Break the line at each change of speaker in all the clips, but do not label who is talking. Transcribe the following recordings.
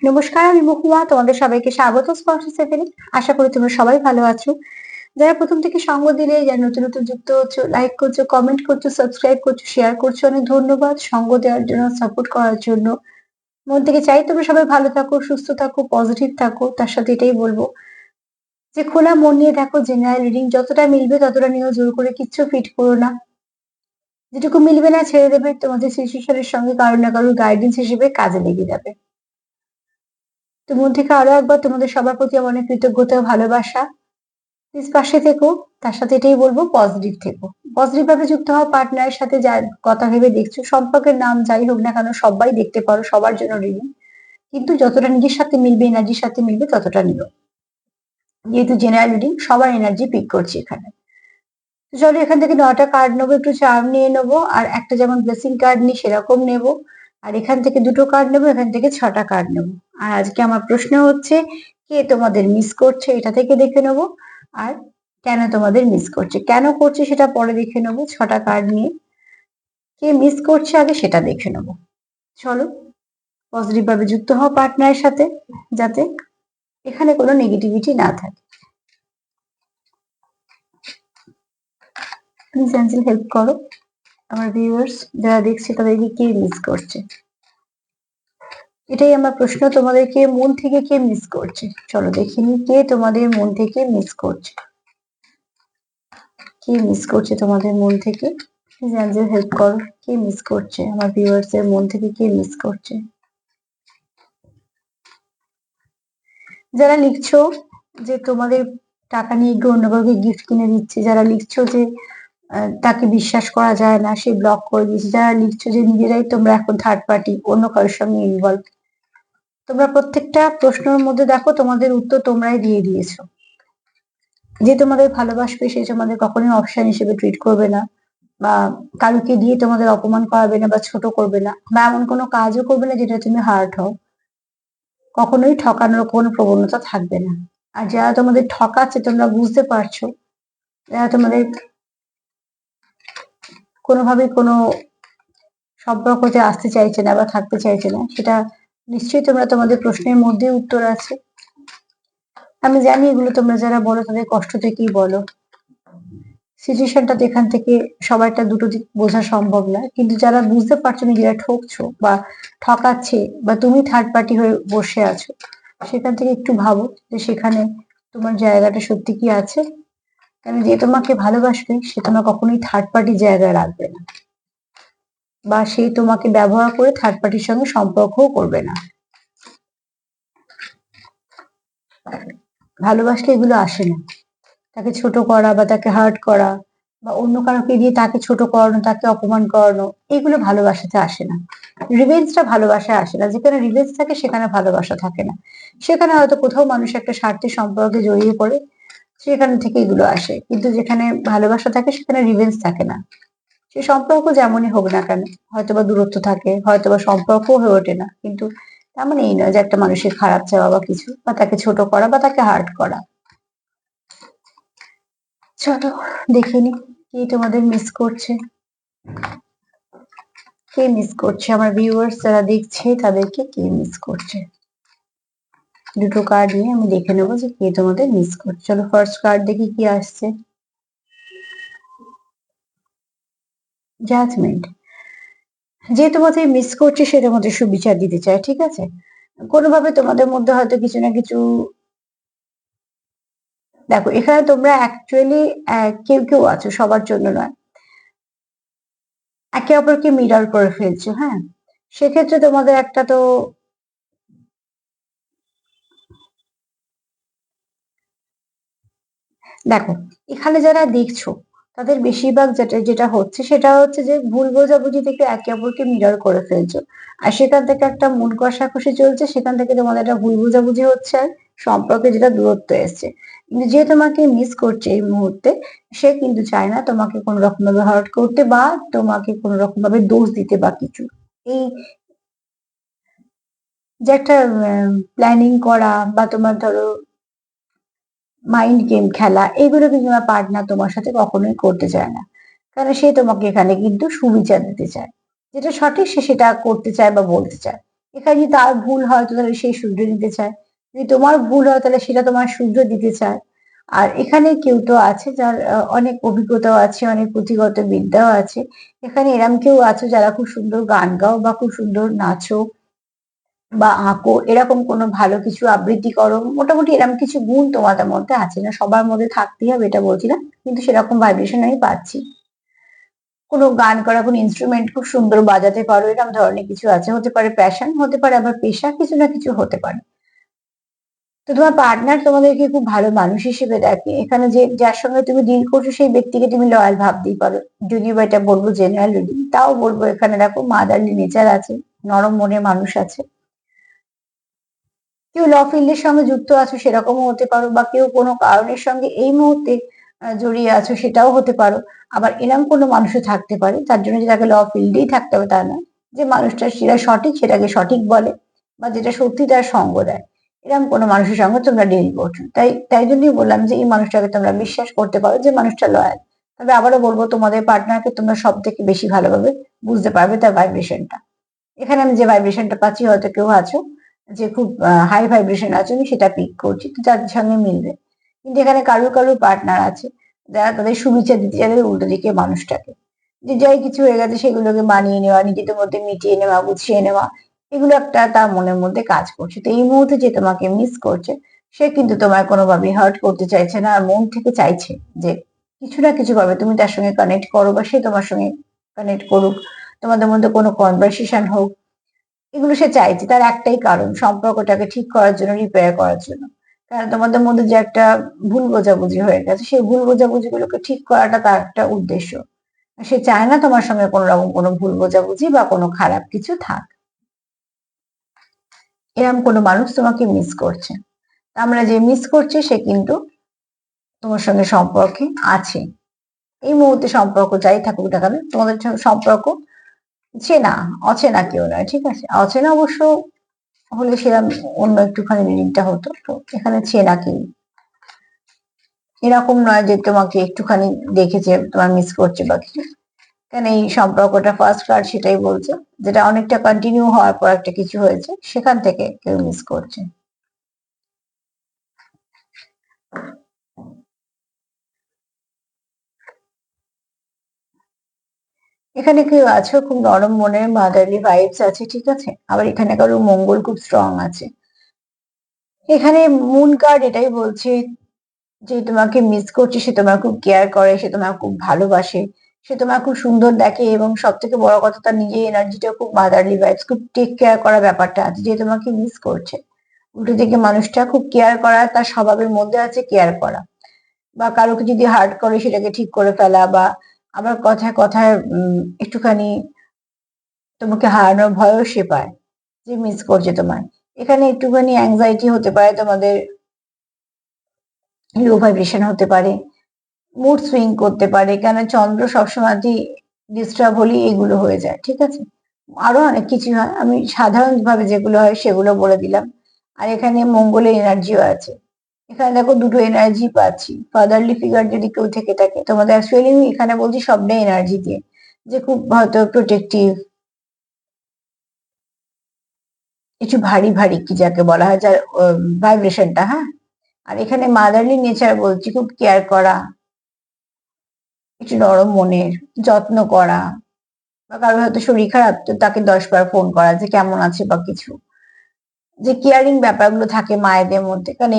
নমস্কার, আমি মহুয়া। তোমাদের সবাইকে স্বাগত স্পর্শ সেভেনে। আশা করি তোমরা সবাই ভালো আছো। যারা প্রথম থেকে সঙ্গ দিলে, যারা নতুন নতুন যুক্ত হচ্ছো, লাইক করছো, কমেন্ট করছো, সাবস্ক্রাইব করছো, শেয়ার করছো, অনেক ধন্যবাদ সঙ্গ দেওয়ার জন্য, সাপোর্ট করার জন্য। মন থেকে চাই তোমরা সবাই ভালো থাকো, সুস্থ থাকো, পজিটিভ থাকো। তার সাথে এটাই বলবো যে খোলা মন নিয়ে দেখো, জেনারেল রিডিং যতটা মিলবে ততটা নিয়েও, জোর করে কিচ্ছু ফিট করো না। যেটুকু মিলবে না ছেড়ে দেবে, তোমাদের সিচুয়েশনের সঙ্গে কারো না কারোর গাইডেন্স হিসেবে কাজে লেগে যাবে। তো মন থেকে আরো একবার তোমাদের সবার প্রতি আমার অনেক কৃতজ্ঞতা ও ভালোবাসা। প্লিজ পাশে থেকো। তার সাথে এটাই বলবো, পজিটিভ থেকো। পজিটিভ ভাবে যুক্ত হওয়া পার্টনারের সাথে যার কথা ভেবে দেখছো, সম্পর্কের নাম যাই হোক না কেন সবাই দেখতে পারো, সবার জন্য রিডিং। কিন্তু যতটা নিজের সাথে মিলবে, এনার্জির সাথে মিলবে ততটা নিও। যেহেতু জেনারেল রিডিং, সবার এনার্জি পিক করছি এখানে। তো চলো এখান থেকে 9টা কার্ড নেবো, একটু চার্ম নিয়ে নেবো, আর একটা যেমন ব্লেসিং কার্ড নিই সেরকম নেবো। আর এখান থেকে 2টো কার্ড নেবো, এখান থেকে 6টা কার্ড নেবো। আর আজকে আমার প্রশ্ন হচ্ছে, কে তোমাদের মিস করছে এটা থেকে দেখে নেবো। আর কেন তোমাদের মিস করছে, কেন করছে সেটা পরে দেখে নেবো। 6টা কার্ড নিয়ে কে মিস করছে আগে সেটা দেখে নেবো। চলো পজিটিভ ভাবে যুক্ত হও পার্টনারের সাথে, যাতে এখানে কোনো নেগেটিভিটি না থাকে। প্লিজ অ্যাঞ্জেল হেল্প করো আমার ভিউয়ার্স যারা দেখছে তাদেরকে কে মিস করছে। এটাই আমার প্রশ্ন, তোমাদেরকে মন থেকে কে মিস করছে। চলো দেখিনি কে তোমাদের মন থেকে মিস করছে, কে মিস করছে তোমাদের মন থেকে। প্লিজ অ্যাঞ্জেল হেল্প করো, কে মিস করছে আমার ভিউয়ার্স এর মন থেকে, কে মিস করছে। যারা লিখছো যে তোমাদের টাকা নিয়ে গিয়ে অন্য কাউকে গিফট কিনে দিচ্ছে, যারা লিখছো যে তাকে বিশ্বাস করা যায় না, সে ব্লক করে দিয়েছে, যারা লিখছো যে নিজেরাই তোমরা এখন থার্ড পার্টি, অন্য কারোর সঙ্গে ইনভলভ, তোমরা প্রত্যেকটা প্রশ্নের মধ্যে দেখো তোমাদের উত্তর তোমরাই দিয়ে দিয়েছো। যে তোমাদের ভালোবাসবে সে তোমাদের কখনোই অপশন হিসেবে ট্রিট করবে না, বা কারুকে দিয়ে তোমাদের অপমান করাবে না বা ছোট করবে না, বা এমন কোনো কাজও করবে না যেটা তুমি হার্ট হও। কখনোই ঠকানোর কোনো প্রবণতা থাকবে না। আর যারা তোমাদের ঠকাচ্ছে তোমরা বুঝতে পারছো, যারা তোমাদের কোনোভাবেই কোনো সম্পর্কতে আসতে চাইছে না বা থাকতে চাইছে না, সেটা নিশ্চয়ই তোমরা তোমাদের প্রশ্নের মধ্যে উত্তর আছে। আমি জানি এগুলো তোমরা যারা বলো তাদের কষ্ট থেকেই বলো। সিচুয়েশনটা তো এখান থেকে সবাইটা দুটো দিক বোঝা সম্ভব না, কিন্তু যারা বুঝতে পারছো নিজেরা ঠকছো বা ঠকাচ্ছে, বা তুমি থার্ড পার্টি হয়ে বসে আছো, সেখান থেকে একটু ভাবো যে সেখানে তোমার জায়গাটা সত্যি কি আছে। কারণ যে তোমাকে ভালোবাসবে সে তোমার কখনোই থার্ড পার্টি জায়গায় রাখবে না, বা সে তোমাকে ব্যবহার করে থার্ড পার্টির সঙ্গে সম্পর্কও করবে না। ভালোবাসলে এগুলো আসে না। তাকে ছোট করা বা তাকে হার্ট করা, বা অন্য কারোকে দিয়ে তাকে ছোট করানো, তাকে অপমান করানো, এগুলো ভালোবাসাতে আসে না। রিভেঞ্জটা ভালোবাসায় আসে না। যেখানে রিভেঞ্জ থাকে সেখানে ভালোবাসা থাকে না। সেখানে হয়তো কোথাও মানুষ একটা স্বার্থের সম্পর্কে জড়িয়ে পড়ে, সেখান থেকে এগুলো আসে। কিন্তু যেখানে ভালোবাসা থাকে সেখানে রিভেঞ্জ থাকে না। সে সম্পর্ক যেমনই হোক না কেন, হয়তোবা দূরত্ব থাকে, হয়তোবা সম্পর্কও হয়ে ওঠে না, কিন্তু তার মানে এই নয় যে একটা মানুষের খারাপ চাওয়া বা কিছু, বা তাকে ছোট করা বা তাকে হার্ট করা। চলো দেখে নি কে তোমাদের মিস করছে, কে মিস করছে আমার ভিউয়ার্স যারা দেখছে তাদেরকে কে মিস করছে। 2টো কার্ড নিয়ে আমি দেখে নেবো যে কে তোমাদের মিস করছে। চলো ফার্স্ট কার্ড দেখি কি আসছে। জাজমেন্ট। যে তোমাদের মিস করছে সে তোমাদের সুবিচার দিতে চায়, ঠিক আছে। কোনোভাবে তোমাদের মধ্যে হয়তো কিছু না কিছু, দেখো এখানে তোমরা অ্যাকচুয়ালি কেউ কেউ আছো, সবার জন্য নয়, একে অপরকে মিরর করে ফেলছো। হ্যাঁ, সেক্ষেত্রে তোমাদের একটা তো, দেখো এখানে যারা দেখছো তাদের বেশিরভাগ যেটা যেটা হচ্ছে সেটা হচ্ছে যে ভুল বোঝাবুঝি থেকে একে অপরকে মিরর করে ফেলছো। আর সেখান থেকে একটা মন কষাকষি চলছে, সেখান থেকে তোমাদের একটা ভুল বোঝাবুঝি হচ্ছে, আর সম্পর্কে যেটা দূরত্ব এসছে। কিন্তু যে তোমাকে মিস করছে এই মুহূর্তে, সে কিন্তু চায় না তোমাকে কোনো রকম ভাবে হার্ট করতে, বা তোমাকে কোনো রকম ভাবে দোষ দিতে বা কিছু। এই যে একটা প্ল্যানিং করা, বা তোমার ধরো মাইন্ড গেম খেলা, এগুলো কিন্তু আমার পার্টনার তোমার সাথে কখনোই করতে চায় না। কারণ সে তোমাকে এখানে কিন্তু সুবিচার দিতে চায়, যেটা সঠিক সে সেটা করতে চায় বা বলতে চায়। এখানে যদি তার ভুল হয় তো তাহলে সেই শুধরে দিতে চায়, যদি তোমার ভুল হয় তাহলে সেটা তোমার শুধরে দিতে চায়। আর এখানে কেউ তো আছে যার অনেক অভিজ্ঞতাও আছে, অনেক পুঁথিগত বিদ্যাও আছে। এখানে এরম কেউ আছে যারা খুব সুন্দর গান গাও বা খুব সুন্দর নাচো বা আঁকো, এরকম কোনো ভালো কিছু আবৃত্তি করো, মোটামুটি এরকম কিছু গুণ তোমাদের মধ্যে আছে। না সবার মধ্যে থাকতেই হবে এটা বলছি না, কিন্তু সেরকম ভাইব্রেশন আমি পাচ্ছি। কোনো গান করা, কোনো ইনস্ট্রুমেন্ট খুব সুন্দর বাজাতে পারো, এরকম ধরনের কিছু আছে। হতে পারে প্যাশন, হতে পারে আবার পেশা, কিছু না কিছু হতে পারে। তো তোমার পার্টনার তোমাদেরকে খুব ভালো মানুষ হিসেবে দেখে। এখানে যে যার সঙ্গে তুমি ডিল করছো সেই ব্যক্তিকে তুমি লয়াল ভাবতেই পারো। যদিও বা এটা বলবো জেনারেল রিডিং, তাও বলবো এখানে দেখো মাদারলি নেচার আছে, নরম মনের মানুষ আছে। কেউ ল ফিল্ডের সঙ্গে যুক্ত আছো সেরকমও হতে পারো, বা কেউ কোনো কারণের সঙ্গে এই মুহূর্তে জড়িয়ে আছো সেটাও হতে পারো। আবার এরকম কোনো মানুষও থাকতে পারে, তার জন্য যে তাকে ল ফিল্ডেই থাকতে হবে তা নয়, যে মানুষটা যেটা সঠিক সেটাকে সঠিক বলে, বা যেটা সত্যি তার সঙ্গ দেয়। এরকম কোনো মানুষের সঙ্গে তোমরা ডিল করছো, তাই তাই জন্যই বললাম যে এই মানুষটাকে তোমরা বিশ্বাস করতে পারো, যে মানুষটা লয়াল। তবে আবারও বলবো, তোমাদের পার্টনারকে তোমরা সব থেকে বেশি ভালোভাবে বুঝতে পারবে তার ভাইব্রেশনটা। এখানে আমি যে ভাইব্রেশনটা পাচ্ছি, হয়তো কেউ আছো যে খুব হাই ভাইব্রেশন আছে, আমি সেটা পিক করছি, তো যাদের সঙ্গে মিলবে। কিন্তু এখানে কারুর কারুর পার্টনার আছে যারা তাদের সুবিচার দিতে যাবে উল্টো দিকে মানুষটাকে, যে যাই কিছু হয়ে গেছে সেগুলোকে মানিয়ে নেওয়া, নিজেদের মধ্যে মিটিয়ে নেওয়া, গুছিয়ে নেওয়া, এগুলো একটা তার মনের মধ্যে কাজ করছে। তো এই মুহূর্তে যে তোমাকে মিস করছে, সে কিন্তু তোমায় কোনোভাবেই হার্ট করতে চাইছে না, আর মন থেকে চাইছে যে কিছু না কিছু ভাবে তুমি তার সঙ্গে কানেক্ট করো, বা সে তোমার সঙ্গে কানেক্ট করুক, তোমাদের মধ্যে কোনো কনভারসেশন হোক। এগুলো সে চাইছে, তার একটাই কারণ, সম্পর্কটাকে ঠিক করার জন্য, রিপেয়ার করার জন্য। কারণ তোমাদের মধ্যে যে একটা ভুল বোঝাবুঝি হয়ে গেছে, সেই ভুল বোঝাবুঝিগুলোকে ঠিক করাটা তার একটা উদ্দেশ্য। সে চায় না তোমার সঙ্গে কোনো রকম কোনো ভুল বোঝাবুঝি বা কোনো খারাপ কিছু থাক। এরকম কোনো মানুষ তোমাকে মিস করছে। আমরা যে মিস করছে সে কিন্তু তোমার সঙ্গে সম্পর্কে আছে। এই মুহূর্তে সম্পর্ক যাই থাকুক না কেন, তোমাদের সম্পর্ক চেনা, অচেনা কেউ নয়, ঠিক আছে? অচেনা অবশ্য হলে সেরকম অন্য একটুখানি রিডিংটা হতো, তো এখানে চেনা কেউ। এরকম নয় যে তোমাকে একটুখানি দেখেছে তোমার মিস করছে বা কিছু। কেন এই সম্পর্কটা ফার্স্ট কার্ড সেটাই বলছে, যেটা অনেকটা কন্টিনিউ হওয়ার পর একটা কিছু হয়েছে, সেখান থেকে কেউ মিস করছে। এখানে কেউ আছো খুব নরম মনের, মাদারলি ভাইবস আছে, ঠিক আছে? আবার এখানে কারো মঙ্গল খুব স্ট্রং আছে। এখানে মুন কার্ড এটাই বলছে যে তোমাকে মিস করছে, সে তোমার খুব কেয়ার করে, সে তোমার খুব ভালোবাসে, সে তোমার খুব সুন্দর দেখে, এবং সব থেকে বড় কথা তার নিজের এনার্জিটা খুব মাদারলি ভাইবস, খুব টেক কেয়ার করা ব্যাপারটা আছে, যে তোমাকে মিস করছে। উল্টো দিকে মানুষটা খুব কেয়ার করা, তার স্বভাবের মধ্যে আছে কেয়ার করা। বা কারোকে যদি হার্ট করে সেটাকে ঠিক করে ফেলা, বা আবার কথায় কথায় একটুখানি তোমাকে হারানোর ভয়ও সে পায়, যে মিস করছে তোমায়। এখানে একটুখানি অ্যাংজাইটি হতে পারে তোমাদের, লো ভাইব্রেশন হতে পারে, মুড সুইং করতে পারে, কেন চন্দ্র সবসময় ডিস্টার্ব হলেই এগুলো হয়ে যায়, ঠিক আছে? আরো অনেক কিছু হয়, আমি সাধারণভাবে যেগুলো হয় সেগুলো বলে দিলাম। আর এখানে মঙ্গলের এনার্জিও আছে। এখানে দেখো দুটো এনার্জি পাচ্ছি। ফাদারলি ফিগার যদি কেউ থেকে থাকে তোমাদের, অ্যাকচুয়ালি আমি এখানে বলছি সবটাই এনার্জি দিয়ে, যে খুব হয়তো প্রোটেক্টিভ, কিছু ভারী ভারী কি যাকে বলা হয়, যার ভাইব্রেশনটা, হ্যাঁ। আর এখানে মাদারলি নেচার বলছি, খুব কেয়ার করা, একটু নরম মনের, যত্ন করা, বা কারো হয়তো শরীর খারাপ তো তাকে 10 বার ফোন করা যে কেমন আছে বা কিছু, যে কেয়ারিং ব্যাপারগুলো থাকে মায়েদের মধ্যে। কারণ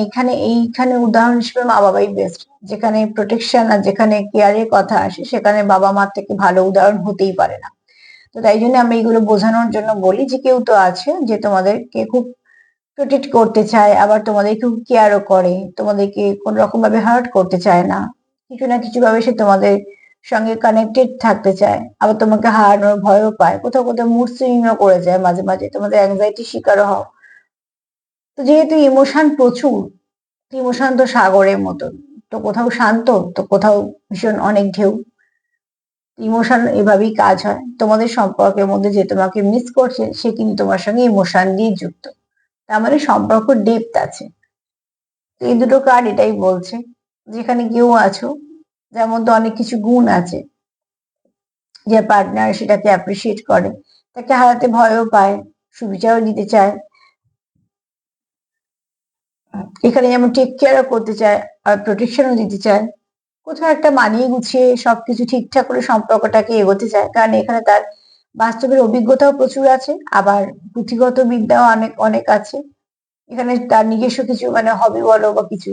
এইখানে উদাহরণ হিসেবে মা বাবাই বেস্ট। যেখানে প্রোটেকশন আর যেখানে কেয়ারের কথা আসে, সেখানে বাবা মার থেকে ভালো উদাহরণ হতেই পারে না। তো তাই জন্য আমি এগুলো বোঝানোর জন্য বলি, যে কেউ তো আছে যে তোমাদেরকে খুব প্রোটেক্ট করতে চায়, আবার তোমাদেরকে খুব কেয়ারও করে, তোমাদেরকে কোন রকম ভাবে হার্ট করতে চায় না, কিছু না কিছু ভাবে সে তোমাদের সঙ্গে কানেক্টেড থাকতে চায়, আবার তোমাকে হারানোর ভয়ও পায়, কোথাও কোথাও মুড সুইংও করে যায়, মাঝে মাঝে তোমাদের অ্যাংজাইটি শিকারও হও। তো যেহেতু ইমোশন প্রচুর, ইমোশন তো সাগরের মতন, তো কোথাও শান্ত, তো কোথাও ভীষণ অনেক ঢেউ। ইমোশন এভাবেই কাজ হয়। তোমাদের সম্পর্কের মধ্যে যে তোমাকে মিস করছে, সে কিন্তু তোমার সঙ্গে ইমোশন দিয়ে যুক্ত, তার মানে সম্পর্ক ডেপথ আছে। তো এই দুটো কার্ড এটাই বলছে, যেখানে কেউ আছো যার মধ্যে অনেক কিছু গুণ আছে, যে পার্টনার সেটাকে অ্যাপ্রিসিয়েট করে, তাকে হারাতে ভয়ও পায়, সুবিচারও দিতে চায়, এখানে যেমন টেক কেয়ারও করতে চায় আর প্রোটেকশনও দিতে চায়। কোথাও একটা মানিয়ে গুছিয়ে সবকিছু ঠিকঠাক করে সম্পর্কটাকে এগোতে চায়, কারণ এখানে তার বাস্তবের অভিজ্ঞতাও প্রচুর আছে, আবার পুঁথিগত বিদ্যাও অনেক অনেক আছে। এখানে তার নিজস্ব কিছু হবি বলো বা কিছু,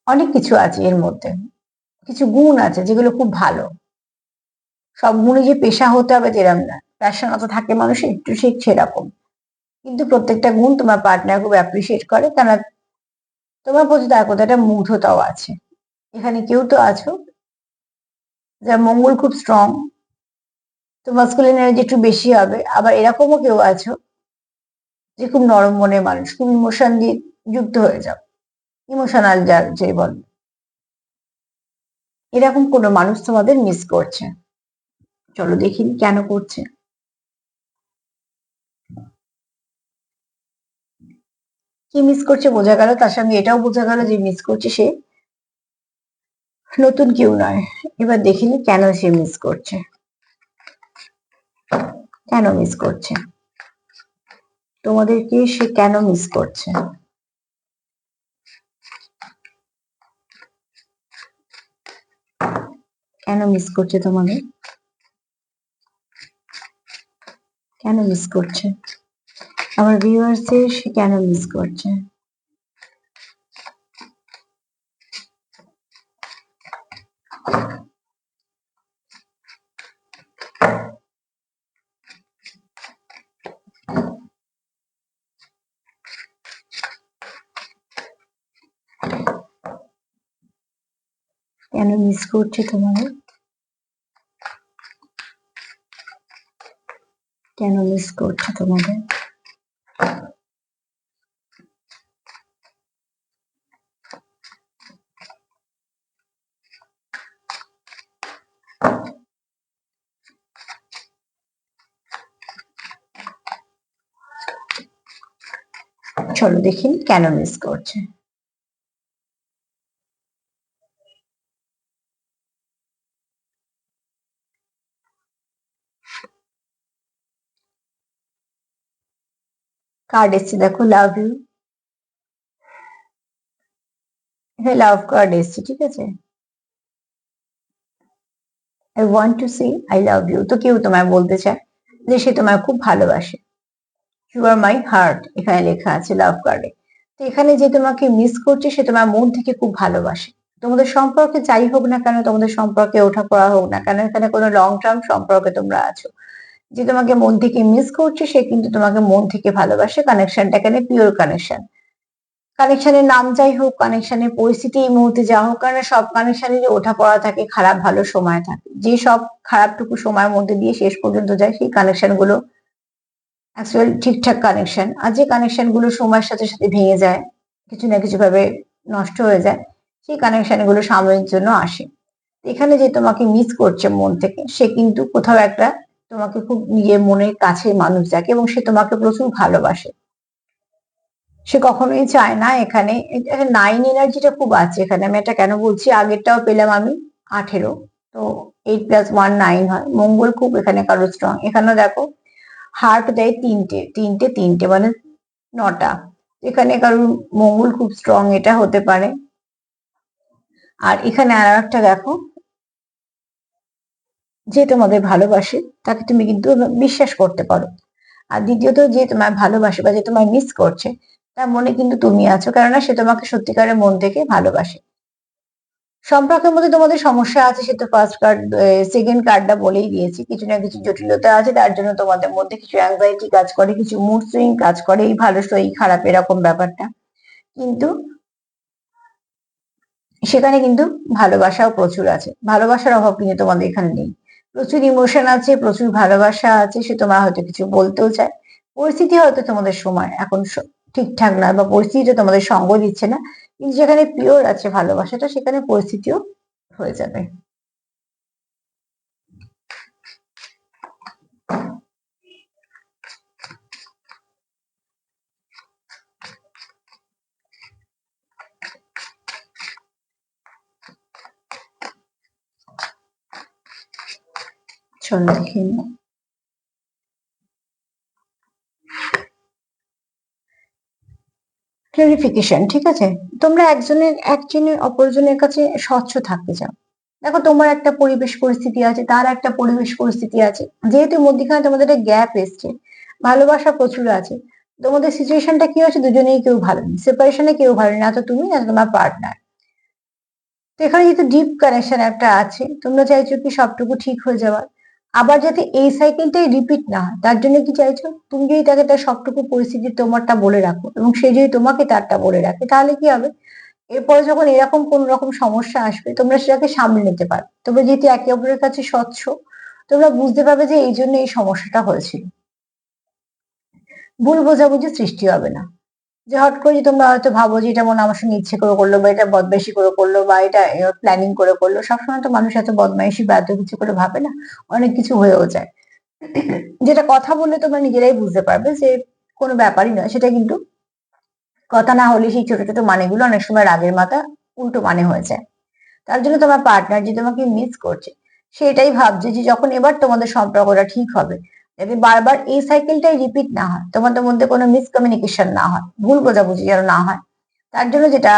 অনেক কিছু আছে এর মধ্যে। কিছু গুণ আছে যেগুলো খুব ভালো। সব গুণই যে পেশা হতে হবে যেরকম না, প্যাশনতা থাকে মানুষের একটু ঠিক সেরকম। কিন্তু প্রত্যেকটা গুণ তোমার পার্টনার খুব অ্যাপ্রিসিয়েট করে, কারণ তোমার প্রতি তার কোথাও একটা মুগ্ধতাও আছে। এখানে কেউ তো আছো যার মঙ্গল খুব স্ট্রং, তো মাস্কুলিন এনার্জি একটু বেশি হবে। আবার এরকমও কেউ আছো যে খুব নরম মনের মানুষ, খুব ইমোশন দিয়ে যুক্ত হয়ে যাও, ইমোশনাল যার যে বল, এরকম কোনো মানুষ তোমাদের মিস করছে। চলো দেখি কেন করছে। কি মিস করছে বোঝা গেল, তার সঙ্গে এটাও বোঝা গেল যে মিস করছে সে নতুন কেউ নয়। এবার দেখিনি কেন সে মিস করছে, কেন মিস করছে তোমাদেরকে, সে কেন মিস করছে। কেন মিস করছে তোমাদের, কেন মিস করছে আমার ভিউয়ার্সদের, সে কেন মিস করছে। কেন মিস করছে তোমাদের, কেন মিস করছে তোমাদের। চলো দেখি কেন মিস করছে। কার্ড এসছে দেখো, লাভ ইউ, হ্যাঁ লাভ কার্ড এসছে, ঠিক আছে। I want to say I love you, তো কেউ তোমায় বলতে চায় যে সে তোমায় খুব ভালোবাসে। ইউ আর মাই হার্ট এখানে লেখা আছে লাভ কার্ডে। তো এখানে যে তোমাকে মিস করছে সে তোমার মন থেকে খুব ভালোবাসে। তোমাদের সম্পর্কে যাই হোক না কেন, তোমাদের সম্পর্কে ওঠাপড়া হোক না কেন, এখানে কোনো লং টার্ম সম্পর্কে তোমরা আছো, যে তোমাকে মন থেকে মিস করছে সে কিন্তু তোমাকে মন থেকে ভালোবাসে। কানেকশনটা এখানে পিওর কানেকশন। কানেকশনের নাম যাই হোক, কানেকশনের পরিস্থিতি এই মুহূর্তে যা হোক, কারণ সব কানেকশনেরই ওঠাপড়া থাকে, খারাপ ভালো সময় থাকে। যে সব খারাপটুকু সময়ের মধ্যে দিয়ে শেষ পর্যন্ত যায় সেই কানেকশন গুলো অ্যাকচুয়ালি ঠিকঠাক কানেকশন। আর যে কানেকশন গুলো সময়ের সাথে সাথে ভেঙে যায়, কিছু না কিছু ভাবে নষ্ট হয়ে যায়, সেই কানেকশন গুলো সাময়িক জন্য আসে। এখানে যে তোমাকে মিস করছে মন থেকে, সে কিন্তু কোথাও একটা তোমাকে খুব নিজের মনের কাছে মানুষ যাকে, এবং সে তোমাকে প্রচুর ভালোবাসে। সে কখনোই চায় না এখানে, নাইন এনার্জিটা খুব আছে এখানে। আমি এটা কেন বলছি, আগেরটাও পেলাম আমি 18, তো 8+1 9 হয়। মঙ্গল খুব এখানে কারো স্ট্রং। এখানে দেখো হার্ট দেয় তিনটে তিনটে তিনটে, মানে 9টা। এখানে কারোর মঙ্গল খুব স্ট্রং, এটা হতে পারে। আর এখানে আর একটা দেখো, যে তোমাদের ভালোবাসে তাকে তুমি কিন্তু বিশ্বাস করতে পারো। আর দ্বিতীয়ত, যে তোমায় ভালোবাসে বা যে তোমায় মিস করছে তার মনে কিন্তু তুমি আছো, কেননা সে তোমাকে সত্যিকারের মন থেকে ভালোবাসে। সম্পর্কের মধ্যে তোমাদের সমস্যা আছে, সে তো ফার্স্ট কার্ড, সেকেন্ড কার্ডটা বলেই দিয়েছি। কিছু না কিছু জটিলতা আছে, তার জন্য তোমাদের মধ্যে কিছু অ্যাংজাইটি কাজ করে, কিছু মুড সুইং কাজ করে, এই ভালো এই খারাপ এরকম ব্যাপারটা। কিন্তু সেখানে কিন্তু ভালোবাসাও প্রচুর আছে, ভালোবাসার অভাব কিন্তু তোমাদের এখানে নেই। প্রচুর ইমোশন আছে, প্রচুর ভালোবাসা আছে, সে তোমার হয়তো কিছু বলতেও চায়। পরিস্থিতি হয়তো তোমাদের সময় এখন ঠিকঠাক নয়, বা পরিস্থিতিটা তোমাদের সঙ্গ দিচ্ছে না, কিন্তু যেখানে পিওর আছে ভালোবাসাটা, সেখানে পরিস্থিতিও হয়ে যাবে। চলো দেখে নিই। ক্লারিফিকেশন, ঠিক আছে? তোমরা একজনের অপরজনের কাছে স্বচ্ছ থাকতে চাও। দেখো, তোমার একটা পরিবেশ পরিস্থিতি আছে, তার একটা পরিবেশ পরিস্থিতি আছে, যেহেতু মধ্যখানে তোমাদের একটা গ্যাপ এসছে, ভালোবাসা প্রচুর আছে, তোমাদের সিচুয়েশনটা কি হচ্ছে, দুজনেই কেউ ভালো নেই, সেপারেশনে কেউ ভালো নেই, না তো তুমি না তো তোমার পার্টনার। তো এখানে যেহেতু ডিপ কানেকশন একটা আছে, তোমরা চাইছো কি সবটুকু ঠিক হয়ে যাওয়ার, আবার যাতে এই সাইকেলটাই রিপিট না হয়, তার জন্য কি চাইছো, তুমি যদি তাকে তার সবটুকু পরিস্থিতি তোমারটা বলে রাখো এবং সে যদি তোমাকে তারটা বলে রাখে, তাহলে কি হবে, এরপরে যখন এরকম কোন রকম সমস্যা আসবে, তোমরা সেটাকে সামলে নিতে পারো। তোমরা যেহেতু একে অপরের কাছে স্বচ্ছ, তোমরা বুঝতে পারবে যে এই জন্য এই সমস্যাটা হয়েছিল। ভুল বোঝাবুঝি সৃষ্টি হবে না। যে হট করে যে তোমরা হয়তো ভাবো যে এটা মনে হয় আমার সঙ্গে ইচ্ছে করে করলো, বা এটা বদমাইশি করে করলো, বা এটা প্ল্যানিং করে করলো। সবসময় তো মানুষ এত বদমাইশি বা এত কিছু করে ভাবে না, অনেক কিছু হয়েও যায়। যেটা কথা বললে তোমরা নিজেরাই বুঝতে পারবে যে কোনো ব্যাপারই নয়, সেটা কিন্তু কথা না হলে সেই ছোট ছোট মানেগুলো অনেক সময় রাগের মাথা উল্টো মানে হয়ে যায়। তার জন্য তোমার পার্টনার যে তোমাকে মিস করছে, সেটাই ভাবছে যে যখন এবার তোমাদের সম্পর্কটা ঠিক হবে, যাতে বারবার এই সাইকেলটাই রিপিট না হয়, তোমাদের মধ্যে কোনো মিসকমিউনিকেশন না হয়, ভুল বোঝাবুঝি যেন না হয়। তার জন্য যেটা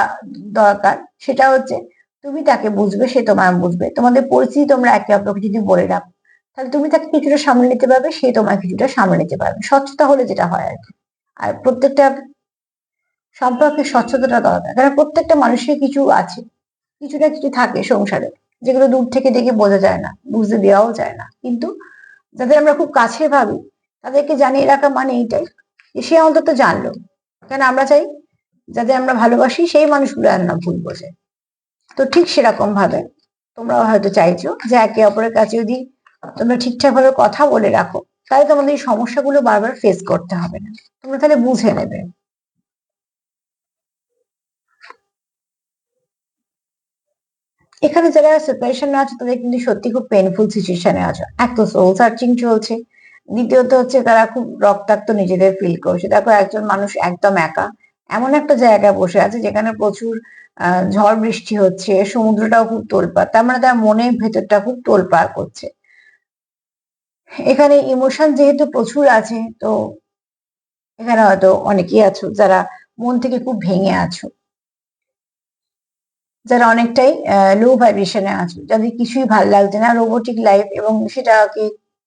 দরকার সেটা হচ্ছে, তুমি তাকে বুঝবে, সে তোমায় বুঝবে, তোমাদের পরিস্থিতি তোমরা একে অপরকে যদি বলে রাখো, তাহলে তুমি তাকে কিছুটা সামলে নিতে পারবে, সে তোমায় কিছুটা সামলে নিতে পারবে। স্বচ্ছতা হলে যেটা হয় আর কি। আর প্রত্যেকটা সম্পর্কে স্বচ্ছতাটা দরকার, কারণ প্রত্যেকটা মানুষের কিছু আছে, কিছু না কিছু থাকে সংসারে, যেগুলো দূর থেকে দেখে বোঝা যায় না, বুঝতে দেওয়াও যায় না, কিন্তু যাদের আমরা খুব কাছে ভাবি, তাদেরকে জানিয়ে রাখা মানে এইটাই যে সে অন্তত জানলো। কেন আমরা চাই যাদের আমরা ভালোবাসি সেই মানুষগুলো আর না ভুল বোঝে। তো ঠিক সেরকম ভাবে তোমরা হয়তো চাইছো যে একে অপরের কাছে যদি তোমরা ঠিকঠাক ভাবে কথা বলে রাখো, তাহলে তোমাদের এই সমস্যাগুলো বারবার ফেস করতে হবে না, তোমরা তাহলে বুঝে নেবে। এখানে যারা সেপারেশনে আছে তাদের কিন্তু সত্যি খুব পেইনফুল সিচুয়েশনে আছে। এক তো সোল সার্চিং চলছে, দ্বিতীয়ত হচ্ছে তারা খুব রক্তাক্ত নিজেদের ফিল করছে। দেখো, একজন মানুষ একদম একা এমন একটা জায়গায় বসে আছে যেখানে প্রচুর ঝড় বৃষ্টি হচ্ছে, সমুদ্রটাও খুব তোলপাড়, তার মানে তার মনের ভেতরটা খুব তোলপাড় করছে। এখানে ইমোশন যেহেতু প্রচুর আছে, তো এখানে হয়তো অনেকেই আছো যারা মন থেকে খুব ভেঙে আছো, যারা অনেকটাই লো ভাইব্রেশনে আছো, যাদের কিছুই ভাল লাগছে না, রোবোটিক লাইফ, এবং সেটাকে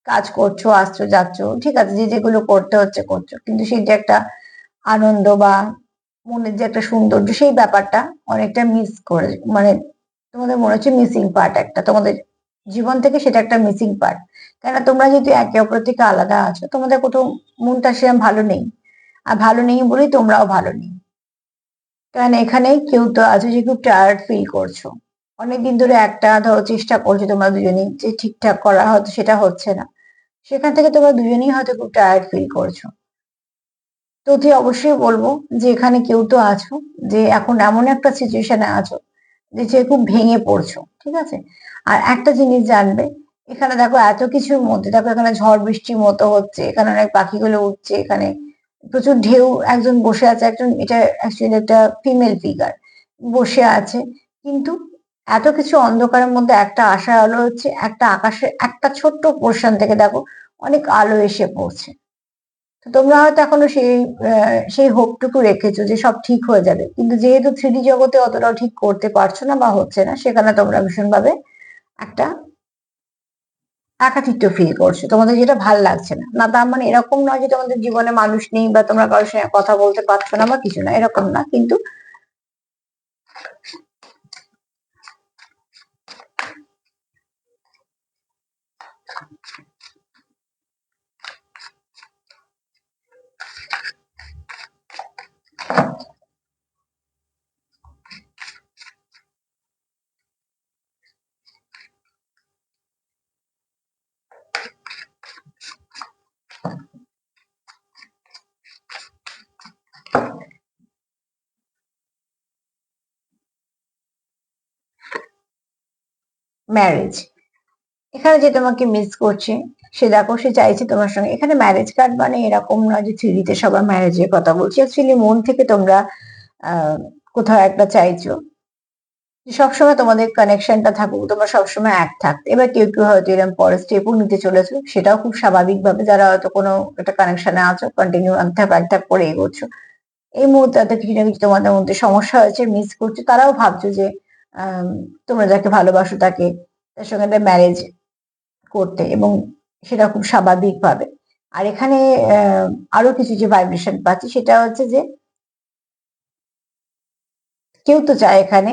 কাজ করছো, আসছো যাচ্ছো, ঠিক আছে, যে যেগুলো করতে হচ্ছে করছো, কিন্তু সেই যে একটা আনন্দ বা মনের যে একটা সৌন্দর্য, সেই ব্যাপারটা অনেকটা মিস করে, মানে তোমাদের মনে হচ্ছে মিসিং পার্ট একটা তোমাদের জীবন থেকে, সেটা একটা মিসিং পার্ট। কেননা তোমরা যেহেতু একে অপর থেকে আলাদা আছো, তোমাদের কোথাও মনটা সেরকম ভালো নেই, আর ভালো নেই বলেই তোমরাও ভালো নেই। কারণ এখানে কেউ তো আছে যে খুব টায়ার্ড ফিল করছো, অনেকদিন ধরে একটা ধরো চেষ্টা করছো তোমরা দুজনেই যে ঠিকঠাক করা, হয়তো সেটা হচ্ছে না, সেখান থেকে তোমরা দুজনেই হয়তো খুব টায়ার্ড ফিল করছো। তো তুই অবশ্যই বলবো যে এখানে কেউ তো আছো, যে এখন এমন একটা সিচুয়েশনে আছো যে যে খুব ভেঙে পড়ছো, ঠিক আছে? আর একটা জিনিস জানবে, এখানে দেখো এত কিছুর মধ্যে, দেখো এখানে ঝড় বৃষ্টির মতো হচ্ছে, এখানে অনেক পাখিগুলো উঠছে, এখানে প্রচুর ঢেউ, একজন বসে আছে, একজন, এটা অ্যাকচুয়ালি একটা ফিমেল ফিগার বসে আছে, কিন্তু এত কিছু অন্ধকারের মধ্যে একটা আশার আলো হচ্ছে, একটা আকাশের একটা ছোট্ট পোর্শন থেকে দেখো অনেক আলো এসে পড়ছে। তো তোমরা হয়তো এখনো সেই হোপটুকু রেখেছো যে সব ঠিক হয়ে যাবে, কিন্তু যেহেতু থ্রিডি জগতে অতটাও ঠিক করতে পারছো না বা হচ্ছে না, সেখানে তোমরা ভীষণ ভাবে একটা একাকিত্ব ফিল করছো, তোমাদের যেটা ভাল লাগছে না। না, তার মানে এরকম নয় যে তোমাদের জীবনে মানুষ নেই বা তোমরা কারোর সঙ্গে কথা বলতে পারছো না বা কিছু না, এরকম না, কিন্তু ম্যারেজ, এখানে যে তোমাকে মিস করছে, সে দেখো সে চাইছে তোমার সঙ্গে, এখানে ম্যারেজ কার্ড মানে এরকম নয় যে থ্রিডিতে সবার ম্যারেজের কথা বলছি, অ্যাকচুয়ালি মন থেকে তোমরা আহ কোথাও একটা চাইছো যে সবসময় তোমাদের কানেকশনটা থাকুক, তোমরা সবসময় এক থাকতে। এবার কেউ কেউ হয়তো এরকম পরের স্টেপও নিতে চলেছো, সেটাও খুব স্বাভাবিক ভাবে, যারা হয়তো কোনো একটা কানেকশনে আছো, কন্টিনিউ এক ধাপ করে এগোচ্ছ, এই মুহূর্তে হয়তো কিছু না কিছু তোমাদের মধ্যে সমস্যা হয়েছে, মিস করছো, তারাও ভাবছো যে তোমরা যাকে ভালোবাসো তাকে, তার সঙ্গে একটা ম্যারেজ করতে, এবং সেটা খুব স্বাভাবিক ভাবে। আর এখানে আরো কিছু যে ভাইব্রেশন পাচ্ছি সেটা হচ্ছে যে কেউ তো চায় এখানে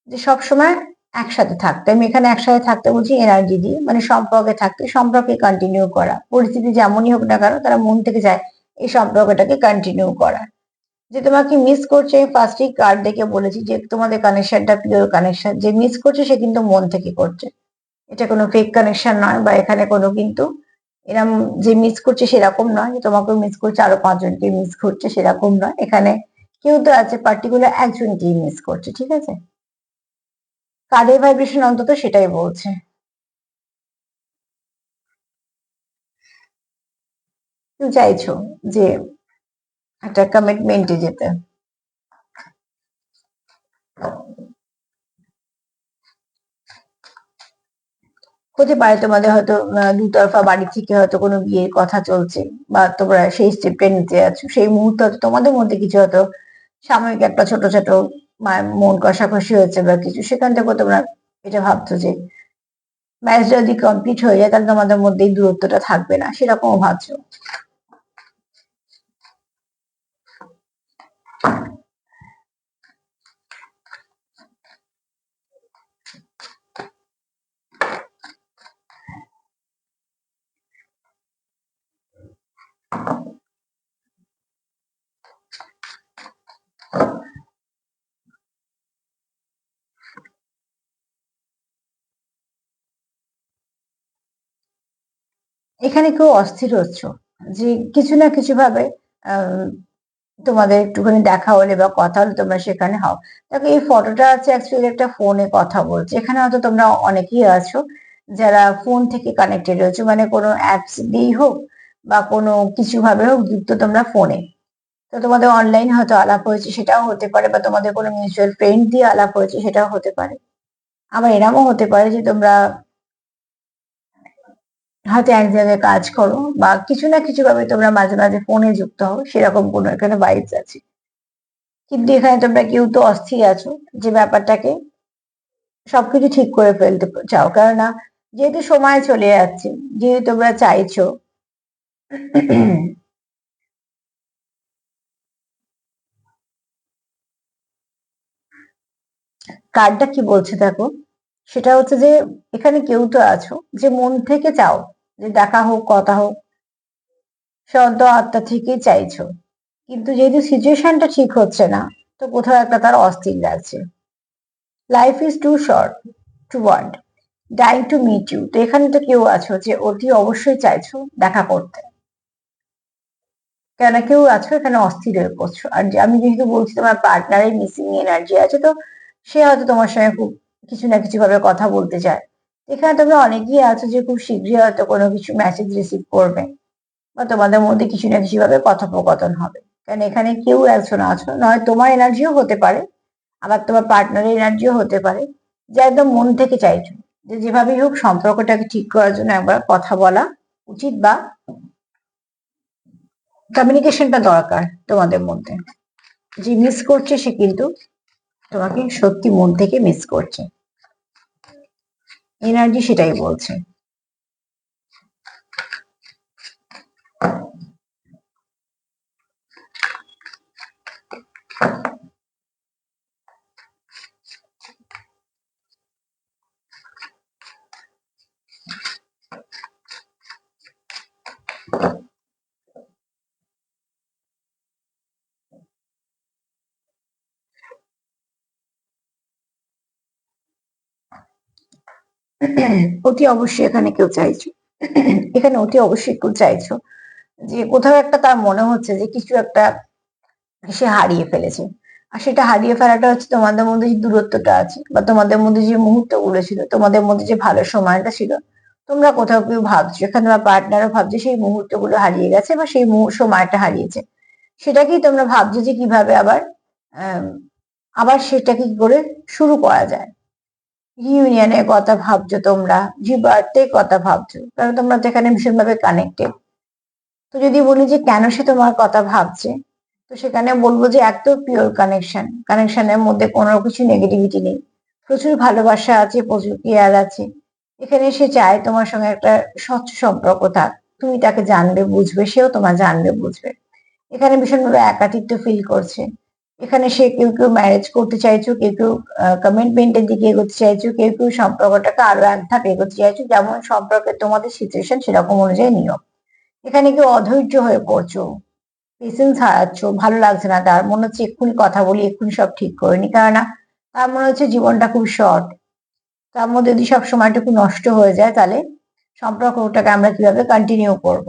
যে সবসময় একসাথে থাকতে। আমি এখানে একসাথে থাকতে বলছি এনার্জি দিয়ে, মানে সম্পর্কে থাকতে, সম্পর্কে কন্টিনিউ করা, পরিস্থিতি যেমনই হোক না কেন তারা মন থেকে চায় এই সম্পর্কটাকে কন্টিনিউ করা। যে তোমাকে মিস করছে, ফার্স্টেই কার্ড দেখে বলেছি যে তোমাদের কানেকশনটা পিওর কানেকশন, যে মিস করছে সে কিন্তু মন থেকে করছে, এটা কোনো ফেক কানেকশন নয়, বা এখানে কোনো কিন্তু এরম যে মিস করছে সেরকম নয়, যে তোমাকেও মিস করছে আরো 5 জনকে মিস করছে সেরকম নয়। এখানে কেউ তো আছে পার্টিকুলার একজনকেই মিস করছে, ঠিক আছে? কার্ডের ভাইব্রেশন অন্তত সেটাই বলছে। তুমি চাইছো যে একটা কমিটমেন্টে যেতে। হতে পারে তোমাদের হয়তো দুতরফা বাড়ি থেকে হয়তো কোনো বিয়ের কথা চলছে, বা তোমরা সেই স্টেপটা নিতে যাচ্ছ, সেই মুহূর্তে হয়তো তোমাদের মধ্যে কিছু হয়তো সাময়িক একটা ছোট ছোট মন কষাকষি হয়েছে বা কিছু, সেখান থেকে তোমরা এটা ভাবছো যে ম্যারেজটা যদি কমপ্লিট হয়ে যায় তাহলে তোমাদের মধ্যে এই দূরত্বটা থাকবে না, সেরকমও ভাবছো। এখানে কেউ অস্থির হচ্ছ যে কিছু না কিছু ভাবে আহ, তোমাদের একটুখানি দেখা হলে বা কথা হলে তোমরা সেখানে হও। দেখো এই ফটোটা আছে অ্যাকচুয়ালি একটা ফোনে কথা বলছে, এখানে হয়তো তোমরা অনেকেই আছো যারা ফোন থেকে কানেক্টেড রয়েছে, মানে কোনো অ্যাপস দিয়েই হোক বা কোনো কিছু ভাবে হোক যুক্ত তোমরা ফোনে। তো তোমাদের অনলাইন হয়তো আলাপ হয়েছে সেটাও হতে পারে, বা তোমাদের কোনো মিউচুয়াল ফ্রেন্ড দিয়ে আলাপ হয়েছে সেটাও হতে পারে। আবার এরকমও হতে পারে যে তোমরা হয়তো এক জায়গায় কাজ করো, বা কিছু না কিছু ভাবে তোমরা মাঝে মাঝে ফোনে যুক্ত হও, সেরকম কোনো এখানে ভাইবস আছে। কিন্তু এখানে তোমরা কেউ তো অস্থির আছো যে ব্যাপারটাকে সবকিছু ঠিক করে ফেলতে চাও, কেননা যেহেতু সময় চলে যাচ্ছে, যেহেতু তোমরা চাইছো কার্ডটা কি বলছে দেখো, সেটা হচ্ছে যে এখানে কেউ তো আছো যে মন থেকে চাও যে দেখা হোক, কথা হোক, সে অন্তর আত্মা থেকেই চাইছো। কিন্তু যেহেতু সিচুয়েশনটা ঠিক হচ্ছে না, তো কোথাও একটা তার অস্থির লাগছে। Life is too short to want dying to meet you. তো এখানে তো কেউ আছো যে অতি অবশ্যই চাইছো দেখা করতে, কেন কেউ আছো এখানে অস্থির হয়ে পড়ছো। আর আমি যেহেতু বলছি তোমার পার্টনারের মিসিং এনার্জি আছে, তো সে হয়তো তোমার সঙ্গে খুব কিছু না কিছু ভাবে কথা বলতে চায়। এখানে তোমরা অনেকেই আছো যে খুব শীঘ্রই হয়তো কোনো কিছু মেসেজ রিসিভ করবে, বা তোমাদের মধ্যে কিছু না কিছু ভাবে কথোপকথন হবে। কারণ এখানে কেউ একজন আছো, নয় তোমার এনার্জিও হতে পারে, আবার তোমার পার্টনারের এনার্জিও হতে পারে, যে একদম মন থেকে চাইছো যে যেভাবেই হোক সম্পর্কটাকে ঠিক করার জন্য একবার কথা বলা উচিত, বা কমিউনিকেশনটা দরকার তোমাদের মধ্যে। যে মিস করছে সে কিন্তু তোমাকে সত্যি মন থেকে মিস করছে, এনার্জি সেটাই বলছে। অতি অবশ্যই এখানে কেউ চাইছো, এখানে অতি অবশ্যই কেউ চাইছো যে কোথাও একটা তার মনে হচ্ছে যে কিছু একটা সে হারিয়ে ফেলেছে। আর সেটা হারিয়ে ফেলাটা হচ্ছে তোমাদের মধ্যে যে দূরত্বটা আছে, বা তোমাদের মধ্যে যে মুহূর্তগুলো ছিল, তোমাদের মধ্যে যে ভালো সময়টা ছিল, তোমরা কোথাও কেউ ভাবছো, এখানে তোমার পার্টনারও ভাবছে সেই মুহূর্তগুলো হারিয়ে গেছে, বা সেই সময়টা হারিয়েছে। সেটাকেই তোমরা ভাবছো যে কিভাবে আবার আম, আবার সেটাকে কি করে শুরু করা যায়। রিউনিয়নের কথা ভাবছো তোমরা, রিবার্থের কথা ভাবছো, কারণ তোমরা তো এখানে ভীষণভাবে কানেক্টেড। তো যদি বলি যে কেন সে তোমার কথা ভাবছে, তো সেখানে বলবো যে এত পিওর কানেকশনের মধ্যে কোনো কিছু নেগেটিভিটি নেই, প্রচুর ভালোবাসা আছে, প্রচুর কেয়ার আছে। এখানে সে চায় তোমার সঙ্গে একটা স্বচ্ছ সম্পর্ক থাক, তুমি তাকে জানবে বুঝবে, সেও তোমার জানবে বুঝবে। এখানে ভীষণভাবে একাকিত্ব ফিল করছে। এখানে সে কেউ কেউ ম্যারেজ করতে চাইছো, কেউ কেউ কমিটমেন্টের দিকে এগোতে চাইছো, কেউ কেউ সম্পর্কটাকে আরো এক ধাপ এগোতে চাইছো, যেমন সম্পর্কে তোমাদের সিচুয়েশন সেরকম অনুযায়ী নিও। এখানে কেউ অধৈর্য হয়ে পড়ছো, পেশেন্স হারাচ্ছ, ভালো লাগছে না, তার মনে হচ্ছে এক্ষুনি কথা বলি, এক্ষুনি সব ঠিক করে নি, কেননা তার মনে হচ্ছে জীবনটা খুব শর্ট। তার মধ্যে যদি সব সময়টুকু নষ্ট হয়ে যায়, তাহলে সম্পর্কটাকে আমরা কিভাবে কন্টিনিউ করব।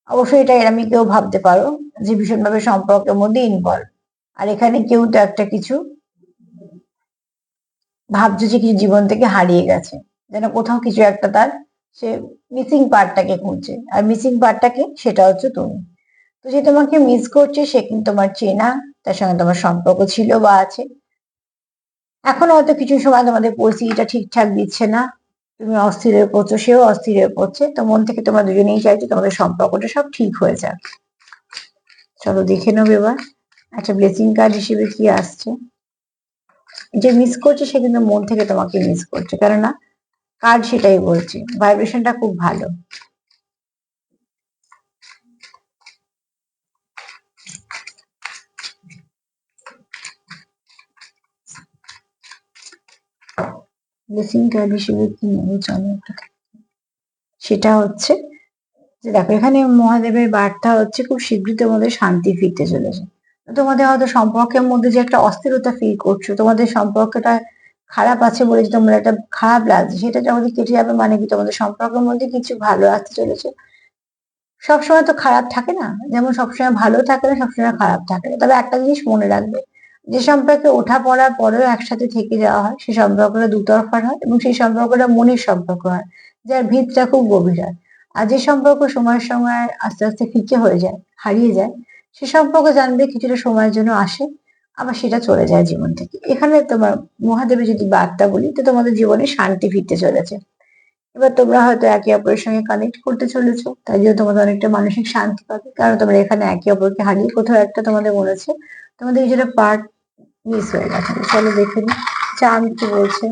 অবশ্যই এটা এরমই কেউ ভাবতে পারো যে ভীষণভাবে সম্পর্কের মধ্যে ইনভলভ। আর এখানে কেউ তো একটা কিছু ভাবছো যে কিছু জীবন থেকে হারিয়ে গেছে, যেন কোথাও কিছু একটা তার, সে মিসিং পার্টটাকে খুঁজছে, আর মিসিং পার্টটাকে সেটা হচ্ছে তুমি। তো যে তোমাকে মিস করছে সে কিন্তু তোমার চেনা, তার সঙ্গে তোমার সম্পর্ক ছিল বা আছে। এখন হয়তো কিছু সময় তোমাদের পরিস্থিতিটা ঠিকঠাক দিচ্ছে না, তুমি অস্থির হয়ে পড়ছো, সেও অস্থির হয়ে পড়ছে, তো মন থেকে তোমরা দুজনেই চাইছো তোমাদের সম্পর্কটা সব ঠিক হয়ে যাক। চলো দেখে নেবো এবার একটা ব্লেসিং কার্ড হিসেবে কি আসছে। যে মিস করছে সে কিন্তু মন থেকে তোমাকে মিস করছে, কেননা কার্ড সেটাই বলছে, ভাইব্রেশনটা খুব ভালো। ব্লেসিং কার্ড হিসেবে কি নেবো চলো একটা। সেটা হচ্ছে যে দেখো, এখানে মহাদেবের বার্তা হচ্ছে খুব শীঘ্রই তোমাদের শান্তি ফিরতে চলেছে। তোমাদের হয়তো সম্পর্কের মধ্যে যে একটা অস্থিরতা ফিল করছো, তোমাদের সম্পর্কটা খারাপ আছে বলে যে তোমরা একটা খারাপ লাগছে, সেটা যখন কেটে যাবে মানে কি তোমাদের সম্পর্কের মধ্যে কিছু ভালো আসতে চলেছে। সবসময় তো খারাপ থাকে না, যেমন সবসময় ভালো থাকে না, সবসময় খারাপ থাকে না। তবে একটা জিনিস মনে রাখবে, যে সম্পর্কে ওঠা পড়ার পরেও একসাথে থেকে যাওয়া হয়, সেই সম্পর্কটা দুতরফার হয় এবং সেই সম্পর্কটা মনের সম্পর্ক হয়, যার ভিতটা খুব গভীর হয়। আর যে সম্পর্ক সময়ের সময় আস্তে আস্তে ফিকে হয়ে যায়, হারিয়ে যায়, সে সম্পর্ক জানবে কিছুটা সময়ের জন্য আসে, আবার সেটা চলে যায় জীবন থেকে। এখানে তোমার মহাদেবের যদি বার্তা বলি, তো তোমাদের জীবনে শান্তি ফিরতে চলেছে। এবার তোমরা হয়তো একে অপরের সঙ্গে কানেক্ট করতে চলেছো, তাই জন্য তোমাদের অনেকটা মানসিক শান্তি পাবে, কারণ তোমরা এখানে একে অপরকে হারিয়ে কোথাও একটা তোমাদের মনে হচ্ছে তোমাদের কিছুটা পার্ট মিস হয়ে গেছে। চলো দেখে নি চাঁদ কি বলছে।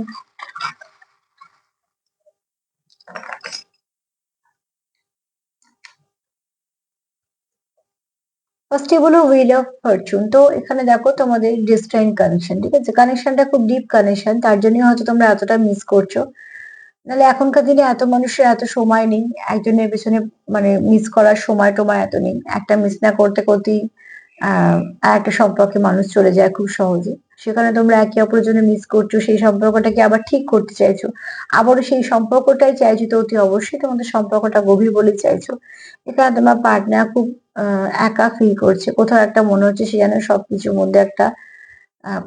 ফার্স্টে বলো হুইল অফ ফরচুন। তো এখানে দেখো তোমাদের ডিস্টাইন কানেকশন, ঠিক আছে, কানেকশনটা খুব ডিপ কানেকশন, তার জন্য হয়তো তোমরা এতটা মিস করছো। নাহলে এখনকার দিনে এত মানুষের এত সময় নেই একজনের পেছনে, মানে মিস করার সময় টময় এত নেই, একটা মিস না করতে করতেই আর একটা সম্পর্কে মানুষ চলে যায় খুব সহজে। সেখানে তোমরা একে অপরের জন্য মিস করছো, সেই সম্পর্কটাকে আবার ঠিক করতে চাইছো, আবারও সেই সম্পর্কটাই চাইছো, তো অতি অবশ্যই তোমাদের সম্পর্কটা গভীর বলে চাইছো। এখানে তোমার পার্টনার খুব একা ফিল করছে, কোথাও একটা মনে হচ্ছে সে যেন সবকিছুর মধ্যে একটা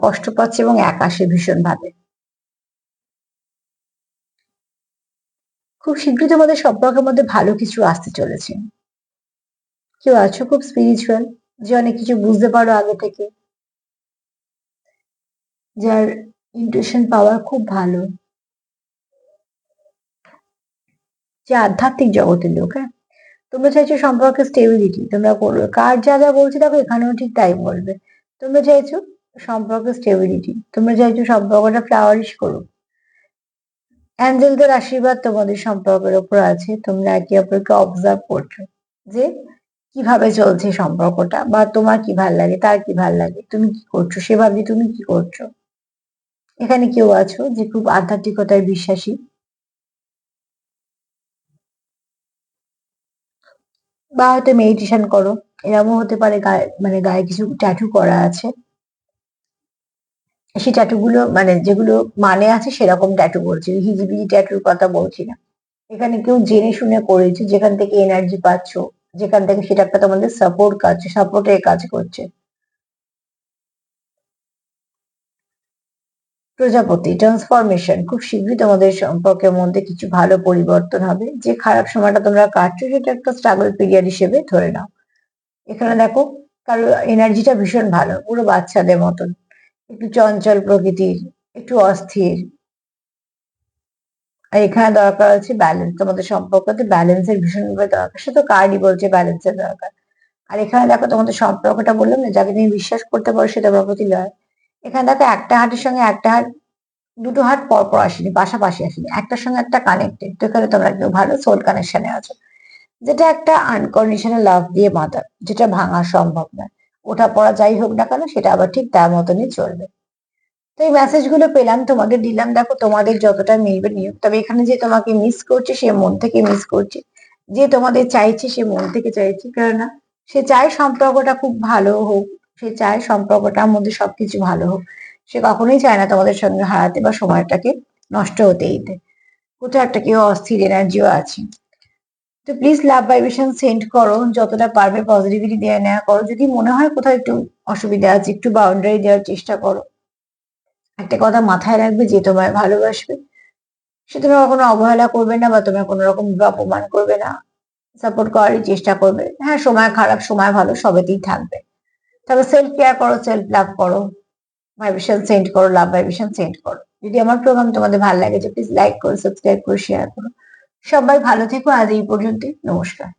কষ্ট পাচ্ছে এবং একা সে ভীষণ ভাবে। খুব শীঘ্রই তোমাদের সম্পর্কের মধ্যে ভালো কিছু আসতে চলেছে। কেউ আছো খুব স্পিরিচুয়াল, যে অনেক কিছু বুঝতে পারো আগে থেকে, যার ইনটুইশন পাওয়ার খুব ভালো, যে আধ্যাত্মিক জগতের লোক। হ্যাঁ, তোমরা চাইছো সম্পর্কে স্টেবিলিটি, তোমরা করবে কার যা যা বলছে দেখো এখানেও ঠিক তাই বলবে। তোমরা চাইছো সম্পর্কে স্টেবিলিটি, তোমরা চাইছো সম্পর্কটা ফ্লাওয়ারিশ করুক। অ্যাঞ্জেলদের আশীর্বাদ তোমাদের সম্পর্কের উপর আছে, তোমরা একে অপরকে অবজার্ভ করছো যে কিভাবে চলছে সম্পর্কটা, বা তোমার কি ভাল লাগে, তার কি ভাল লাগে, তুমি কি করছো, সে ভাবছে তুমি কি করছো। এখানে কেউ আছো যে খুব আধ্যাত্মিকতায় বিশ্বাসী, বা হয়তো মেডিটেশন করো, এরকমও হতে পারে। গায়ে মানে গায়ে কিছু ট্যাটু করা আছে, সেই ট্যাটু গুলো মানে যেগুলো মানে আছে সেরকম ট্যাটু বলছি, হিজিবিজি ট্যাটুর কথা বলছি না। এখানে কেউ জেনে শুনে করেছে, যেখান থেকে এনার্জি পাচ্ছো, যেখান থেকে সেটা একটা তোমাদের সাপোর্ট কাজ, সাপোর্টের কাজ করছে। প্রজাপতি ট্রান্সফরমেশন, খুব শীঘ্রই তোমাদের সম্পর্কের মধ্যে কিছু ভালো পরিবর্তন হবে। যে খারাপ সময়টা তোমরা কাটছো সেটা একটা স্ট্রাগল পিরিয়ড হিসেবে ধরে নাও। এখানে দেখো কারো এনার্জিটা ভীষণ ভালো, পুরো বাচ্চাদের মতন, একটু চঞ্চল প্রকৃতির, একটু অস্থির। আর এখানে দরকার আছে ব্যালেন্স, তোমাদের সম্পর্কতে ব্যালেন্সের ভীষণভাবে দরকার, সে তো কার্ডই বলছে ব্যালেন্সের দরকার। আর এখানে দেখো তোমাদের সম্পর্কটা বললাম না, যাকে তুমি বিশ্বাস করতে পারো সে তোমার প্রতি লয়। এখানে দেখো একটা হার্টের সঙ্গে একটা হার্ট, দুটো হার্ট পর পর আসেনি, পাশাপাশি আসেনি, একটার সঙ্গে একটা কানেক্টেড। তো এখানে তোমরা একটু ভালো সোল কানেকশনে আছো, যেটা একটা আনকন্ডিশনাল লাভ দিয়ে বাঁধা, যেটা ভাঙা সম্ভব নয়। ওঠা পড়া যাই হোক না কেন সেটা আবার ঠিক তার মতনই চলবে। তো এই মেসেজ গুলো পেলাম, তোমাদের দিলাম, দেখো তোমাদের যতটা মিলবে নিও। তবে এখানে যে তোমাকে মিস করছে সে মন থেকে মিস করছে, যে তোমাদের চাইছে সে মন থেকে চাইছে, কেননা সে চায় সম্পর্কটা খুব ভালো হোক, সে চায় সম্পর্কটার মধ্যে সবকিছু ভালো হোক। সে কখনোই চায় না তোমাদের সঙ্গে হারাতে বা সময়টাকে নষ্ট হতে দিতে। কোথাও একটা কেউ অস্থির এনার্জিও আছে। তো প্লিজ লাভ ভাইব্রেশন সেন্ড করো, যতটা পারবে পজিটিভিটি দেওয়া নেওয়া করো। যদি মনে হয় কোথাও একটু অসুবিধা আছে, একটু বাউন্ডারি দেওয়ার চেষ্টা করো। একটা কথা মাথায় রাখবে, যে তোমায় ভালোবাসবে সে তোমায় কখনো অবহেলা করবে না বা তোমায় কোনো রকম অপমান করবে না, সাপোর্ট করারই চেষ্টা করবে। হ্যাঁ, সময় খারাপ সময় ভালো সবেতেই থাকবে। তবে সেলফ কেয়ার করো, সেলফ লাভ করো, ভাইব্রেশন সেন্ড করো, লাভ ভাইব্রেশন সেন্ড করো। যদি আমার প্রোগ্রাম তোমাদের ভালো লাগে, প্লিজ লাইক করো, সাবস্ক্রাইব করো, শেয়ার করো। সবাই ভালো থেকো, আজ এই পর্যন্তই, নমস্কার।